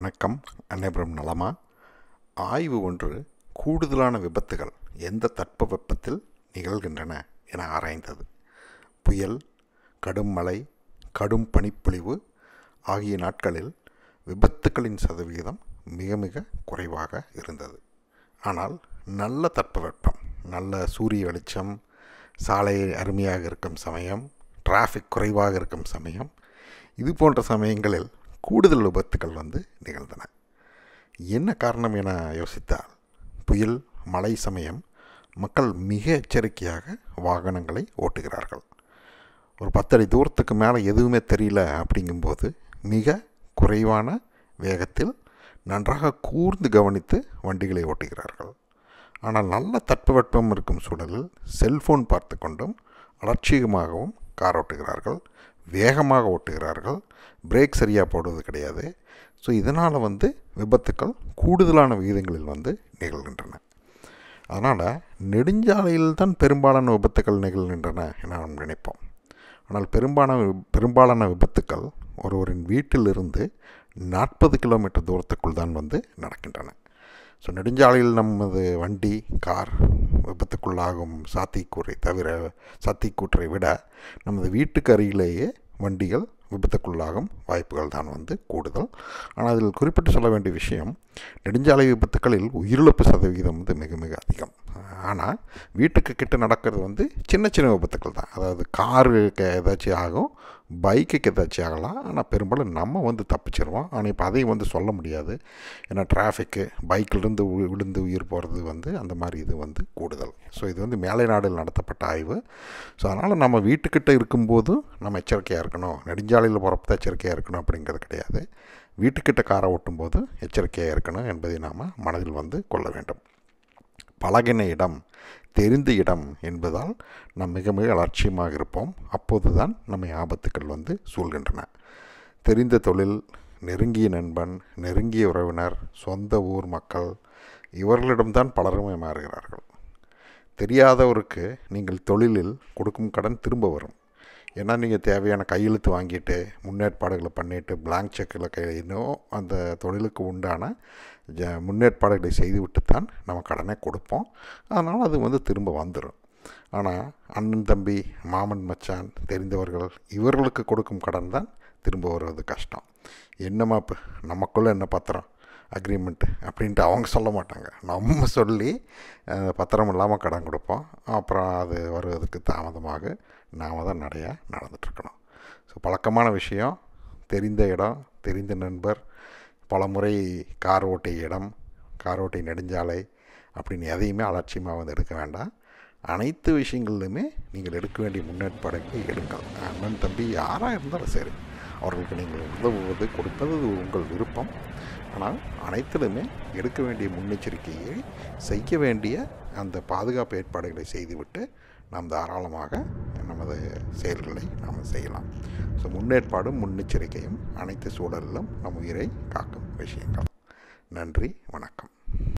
வணக்கம். அனைவரும் நலமா? ஆய்வு ஒன்று கூடுதலான விபத்துகள் எந்த தட்பவெப்பத்தில் நிகழ்கின்றன என ஆராய்ந்தது. புயல், கடும் மழை, கடும் பனிப்பொழிவு ஆகிய நாட்களில் விபத்துக்களின் சதவிகிதம் மிக மிக குறைவாக இருந்தது. ஆனால் நல்ல தட்பவெப்பம், நல்ல சூரிய வெளிச்சம், சாலை அருமையாக இருக்கும் சமயம், டிராஃபிக் குறைவாக இருக்கும் சமயம், இது போன்ற சமயங்களில் கூடுதல் விபத்துக்கள் நிகழ்ந்தன. என்ன காரணம் என யோசித்தால், புயல், மழை சமயம் மக்கள் மிக எச்சரிக்கையாக வாகனங்களை ஓட்டுகிறார்கள். ஒரு 10 அடி தூரத்துக்கு மேலே எதுவுமே தெரியல அப்படிங்கும்போது மிக குறைவான வேகத்தில் நன்றாக கூர்ந்து கவனித்து வண்டிகளை ஓட்டுகிறார்கள். ஆனால் நல்ல தட்பவெப்பம் இருக்கும் சூழலில் செல்ஃபோன் பார்த்து கொண்டும் அலட்சியமாகவும் கார் ஓட்டுகிறார்கள், வேகமாக ஓட்டுகிறார்கள், பிரேக் சரியாக போடுவது கிடையாது. ஸோ இதனால் விபத்துக்கள் கூடுதலான விகிதங்களில் நிகழ்கின்றன. அதனால் நெடுஞ்சாலையில் தான் பெரும்பாலான விபத்துக்கள் நிகழ்கின்றன என நாம் நினைப்போம். ஆனால் பெரும்பாலான விபத்துக்கள் ஒருவரின் வீட்டிலிருந்து 40 கிலோமீட்டர் தூரத்துக்குள் தான் நடக்கின்றன. ஸோ நெடுஞ்சாலையில் நமது வண்டி, கார் விபத்துக்குள்ளாகும் சாத்தியக்கூற்றை விட நமது வீட்டுக்கு அருகிலேயே வண்டிகள் விபத்துக்குள்ளாகும் வாய்ப்புகள் தான் கூடுதல். ஆனால் அதில் குறிப்பிட்டு சொல்ல வேண்டிய விஷயம், நெடுஞ்சாலை விபத்துக்களில் உயிரிழப்பு சதவிகிதம் மிக மிக அதிகம். ஆனால் வீட்டுக்கு கிட்ட நடக்கிறது சின்ன சின்ன விபத்துக்கள் தான். அதாவது காருக்கு ஏதாச்சும் ஆகும், பைக்குக்கு ஏதாச்சும் ஆகலாம். ஆனால் பெரும்பாலும் நம்ம தப்பிச்சிருவோம். ஆனால் இப்போ அதையும் சொல்ல முடியாது. ஏன்னா டிராஃபிக்கு, பைக்கிலிருந்து விழுந்து உயிர் போகிறது அந்த மாதிரி இது கூடுதல். ஸோ இது மேலை நாடுகள் நடத்தப்பட்ட ஆய்வு. ஸோ அதனால் நம்ம வீட்டுக்கிட்ட இருக்கும்போதும் நம்ம எச்சரிக்கையாக இருக்கணும். நெடுஞ்சாலையில் போகிறப்ப எச்சரிக்கையாக இருக்கணும் அப்படிங்கிறது கிடையாது. வீட்டுக்கிட்ட காரை ஓட்டும்போது எச்சரிக்கையாக இருக்கணும் என்பதை நாம் மனதில் கொள்ள வேண்டும். பழகின இடம், தெரிந்த இடம் என்பதால் நாம் மிக மிக அலட்சியமாக இருப்போம். அப்போது தான் நம்மை ஆபத்துக்கள் சூழ்கின்றன. தெரிந்த தொழில், நெருங்கிய நண்பன், நெருங்கிய உறவினர், சொந்த ஊர் மக்கள், இவர்களிடம்தான் பலருமே மாறுகிறார்கள். தெரியாதவருக்கு நீங்கள் தொழிலில் கொடுக்கும் கடன் திரும்ப வரும். ஏன்னா நீங்கள் தேவையான கையெழுத்து வாங்கிட்டு, முன்னேற்பாடுகளை பண்ணிவிட்டு, பிளாங்க் செக்கில் இன்னும் அந்த தொழிலுக்கு உண்டான முன்னேற்பாடுகளை செய்துவிட்டு தான் நம்ம கடனை கொடுப்போம். அதனால் அது திரும்ப வந்துடும். ஆனால் அண்ணன், தம்பி, மாமன், மச்சான், தெரிந்தவர்கள், இவர்களுக்கு கொடுக்கும் கடன் தான் திரும்ப வருவது கஷ்டம். என்னம்மா இப்போ நமக்குள்ளே என்ன பத்திரம், அக்ரிமெண்ட்டு அப்படின்ட்டு அவங்க சொல்ல மாட்டாங்க. நம்ம சொல்லி பத்திரம் இல்லாமல் கடன் கொடுப்போம். அப்புறம் அது வருவதற்கு தாமதமாக நாம் தான் நிறையா நடந்துகிட்ருக்கணும். ஸோ பழக்கமான விஷயம், தெரிந்த இடம், தெரிந்த நண்பர், பல முறை கார் ஓட்டிய இடம், கார் ஓட்டிய நெடுஞ்சாலை அப்படின்னு எதையுமே அலட்சியமாக எடுக்க வேண்டாம். அனைத்து விஷயங்களிலுமே நீங்கள் எடுக்க வேண்டிய முன்னேற்பாடுகளை எடுக்கலாம். அண்ணன், தம்பி யாராக இருந்தாலும் சரி, அவர்களுக்கு நீங்கள் உதவுவது, கொடுப்பது உங்கள் விருப்பம். ஆனால் அனைத்திலுமே எடுக்க வேண்டிய முன்னெச்சரிக்கையை செய்ய வேண்டிய அந்த பாதுகாப்பு ஏற்பாடுகளை செய்துவிட்டு நாம் தாராளமாக நமது செயல்களை நாம் செய்யலாம். ஸோ முன்னேற்பாடும் முன்னெச்சரிக்கையும் அனைத்து சூழலிலும் நம் உயிரை காக்கும் விஷயங்கள். நன்றி, வணக்கம்.